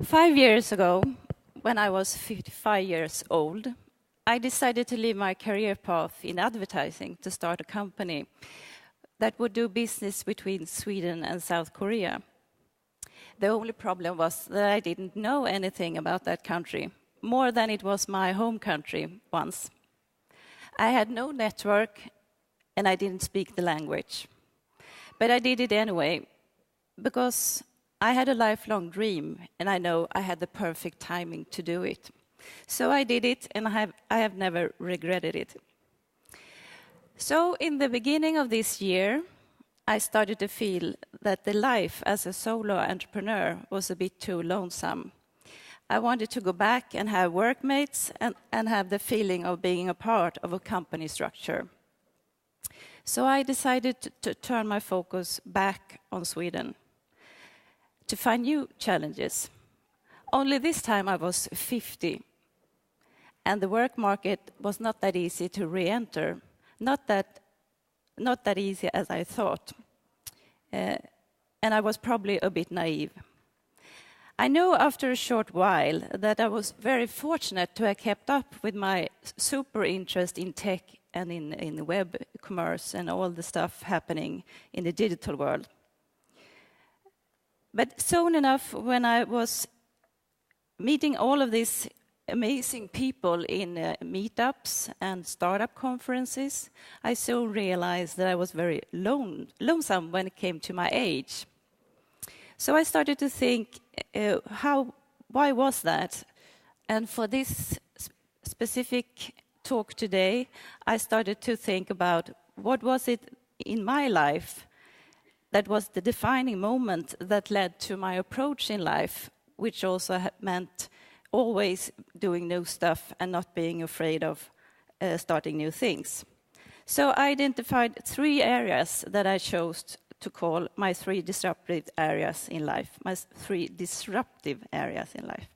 5 years ago, when I was 55 years old, I decided to leave my career path in advertising to start a company that would do business between Sweden and South Korea. The only problem was that I didn't know anything about that country, more than it was my home country once. I had no network and I didn't speak the language. But I did it anyway, because I had a lifelong dream and I know I had the perfect timing to do it. So I did it and I have never regretted it. So in the beginning of this year, I started to feel that the life as a solo entrepreneur was a bit too lonesome. I wanted to go back and have workmates and have the feeling of being a part of a company structure. So I decided to turn my focus back on Sweden, to find new challenges. Only this time I was 50, and the work market was not that easy to re-enter, not that easy as I thought, and I was probably a bit naive. I know after a short while that I was very fortunate to have kept up with my super interest in tech and in web commerce and all the stuff happening in the digital world. But soon enough, when I was meeting all of these amazing people in meetups and startup conferences, I soon realized that I was very lonesome when it came to my age. So I started to think, why was that? And for this specific talk today, I started to think about what was it in my life that was the defining moment that led to my approach in life, which also meant always doing new stuff and not being afraid of starting new things. So I identified 3 areas that I chose to call my 3 disruptive areas in life, my 3 disruptive areas in life.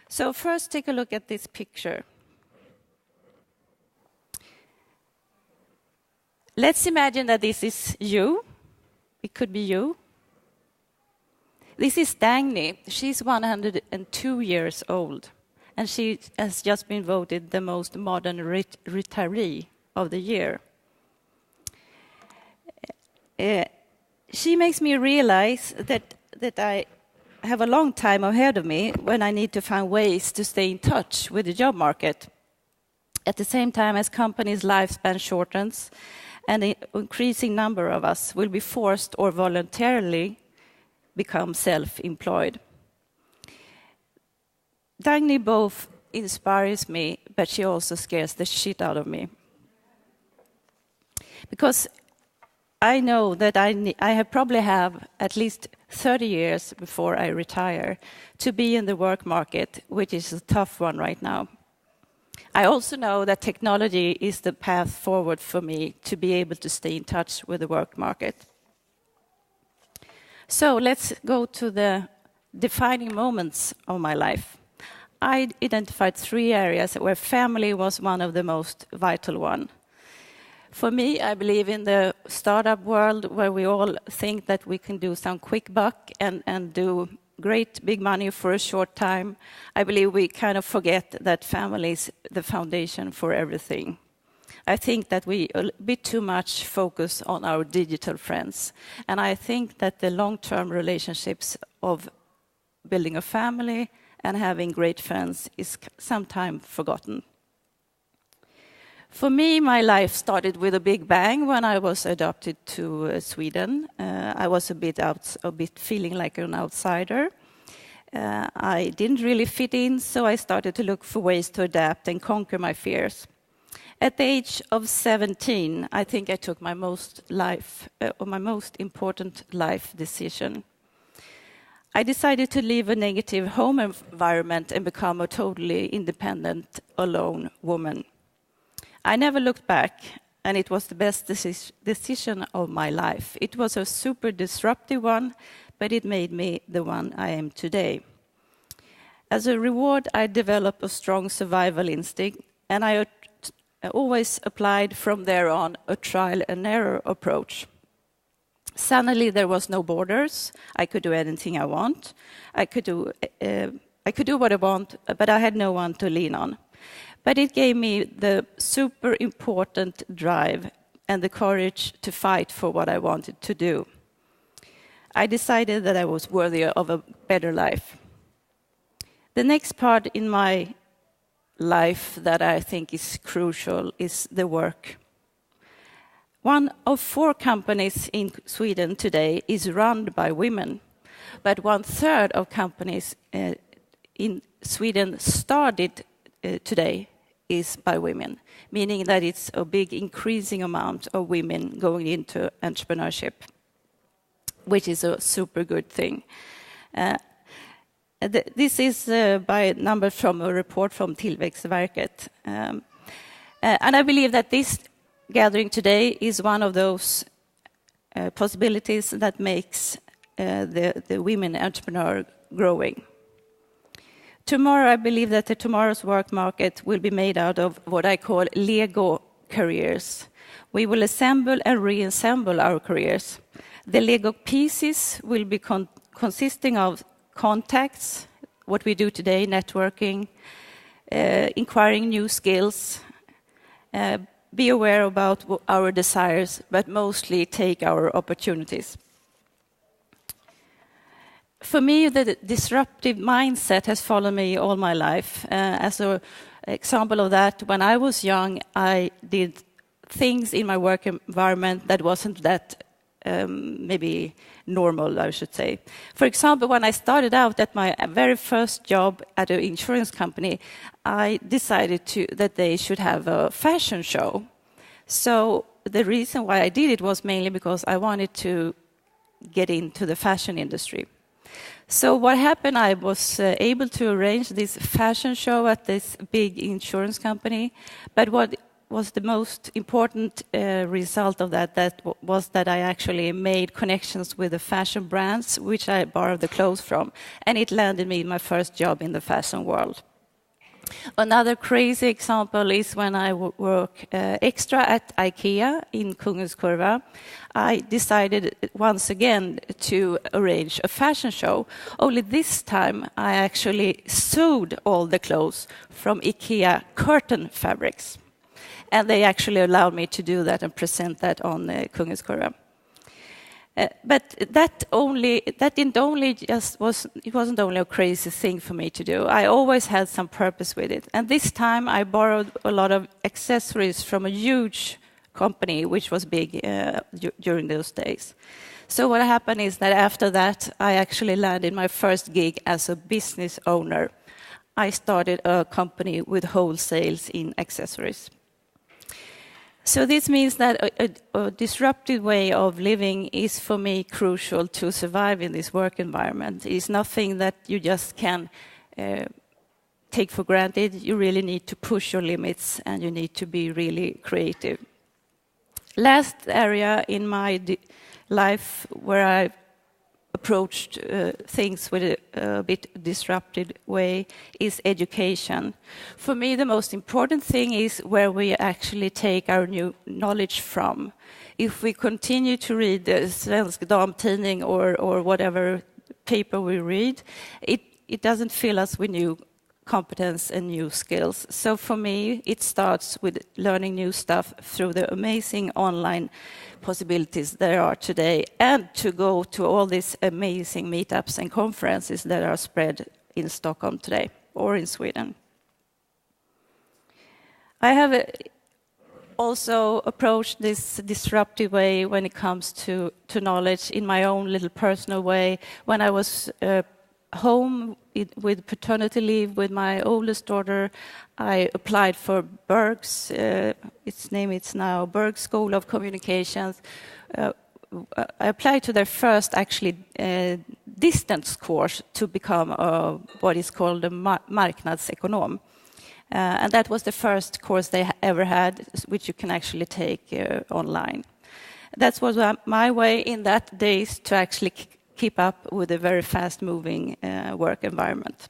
So first, take a look at this picture. Let's imagine that this is you. It could be you. This is Dagny. She's 102 years old, and she has just been voted the most modern retiree of the year. She makes me realize that I have a long time ahead of me when I need to find ways to stay in touch with the job market. At the same time as companies' lifespan shortens, and an increasing number of us will be forced or voluntarily become self-employed. Dagny both inspires me, but she also scares the shit out of me. Because I know that I probably have at least 30 years before I retire to be in the work market, which is a tough one right now. I also know that technology is the path forward for me to be able to stay in touch with the work market. So let's go to the defining moments of my life. I identified 3 areas where family was one of the most vital ones. For me, I believe in the startup world where we all think that we can do some quick buck and do great big money for a short time. I believe we kind of forget that family is the foundation for everything. I think that we a bit too much focus on our digital friends. And I think that the long-term relationships of building a family and having great friends is sometimes forgotten. For me, my life started with a big bang when I was adopted to Sweden. I was a bit feeling like an outsider. I didn't really fit in, so I started to look for ways to adapt and conquer my fears. At the age of 17, I think I took my most important life decision. I decided to leave a negative home environment and become a totally independent, alone woman. I never looked back, and it was the best decision of my life. It was a super disruptive one, but it made me the one I am today. As a reward, I developed a strong survival instinct, and I always applied from there on a trial and error approach. Suddenly there was no borders. I could do anything I want. I could do what I want, but I had no one to lean on. But it gave me the super important drive and the courage to fight for what I wanted to do. I decided that I was worthy of a better life. The next part in my life that I think is crucial is the work. 1 of 4 companies in Sweden today is run by women, but 1/3 of companies in Sweden started today is by women, meaning that it's a big increasing amount of women going into entrepreneurship, which is a super good thing. This is by number from a report from Tillväxtverket. And I believe that this gathering today is one of those possibilities that makes the women entrepreneur growing. Tomorrow, I believe that the tomorrow's work market will be made out of what I call Lego careers. We will assemble and reassemble our careers. The Lego pieces will be consisting of contacts, what we do today, networking, inquiring new skills, be aware about our desires, but mostly take our opportunities. For me, the disruptive mindset has followed me all my life. As an example of that, when I was young, I did things in my work environment that wasn't that maybe normal, I should say. For example, when I started out at my very first job at an insurance company, I decided that they should have a fashion show. So the reason why I did it was mainly because I wanted to get into the fashion industry. So what happened, I was able to arrange this fashion show at this big insurance company, but what was the most important result of that was that I actually made connections with the fashion brands, which I borrowed the clothes from, and it landed me my first job in the fashion world. Another crazy example is when I work extra at IKEA in Kungens Kurva. I decided once again to arrange a fashion show. Only this time I actually sewed all the clothes from IKEA curtain fabrics. And they actually allowed me to do that and present that on Kungens Kurva. But it wasn't only a crazy thing for me to do. I always had some purpose with it. And this time I borrowed a lot of accessories from a huge company, which was big during those days. So what happened is that after that, I actually landed my first gig as a business owner. I started a company with wholesales in accessories. So this means that a disruptive way of living is for me crucial to survive in this work environment. It is nothing that you just can take for granted. You really need to push your limits and you need to be really creative. Last area in my life where I approached things with a bit disrupted way is education. For me, the most important thing is where we actually take our new knowledge from. If we continue to read the Svensk Damtidning or whatever paper we read, it doesn't fill us with new competence and new skills. So for me, it starts with learning new stuff through the amazing online possibilities there are today, and to go to all these amazing meetups and conferences that are spread in Stockholm today or in Sweden. I have also approached this disruptive way when it comes to knowledge in my own little personal way. When I was home with paternity leave with my oldest daughter, I applied for Berg's, its name is now Berg School of Communications. I applied to their first actually distance course to become what is called a marknadsekonom. And that was the first course they ever had, which you can actually take online. That was my way in that days to actually keep up with a very fast-moving work environment.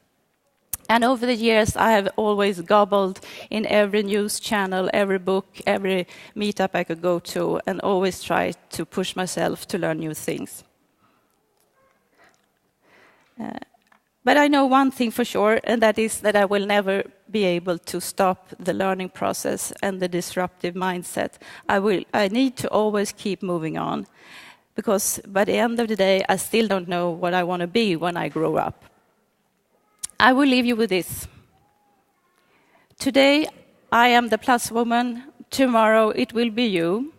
And over the years, I have always gobbled in every news channel, every book, every meetup I could go to, and always tried to push myself to learn new things. But I know one thing for sure, and that is that I will never be able to stop the learning process and the disruptive mindset. I need to always keep moving on, because by the end of the day, I still don't know what I want to be when I grow up. I will leave you with this. Today, I am the plus woman. Tomorrow, it will be you.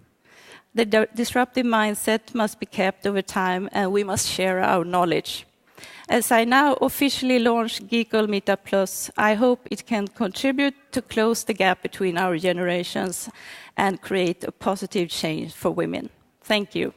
The disruptive mindset must be kept over time, and we must share our knowledge. As I now officially launch GeekGirlMeetup Plus, I hope it can contribute to close the gap between our generations and create a positive change for women. Thank you.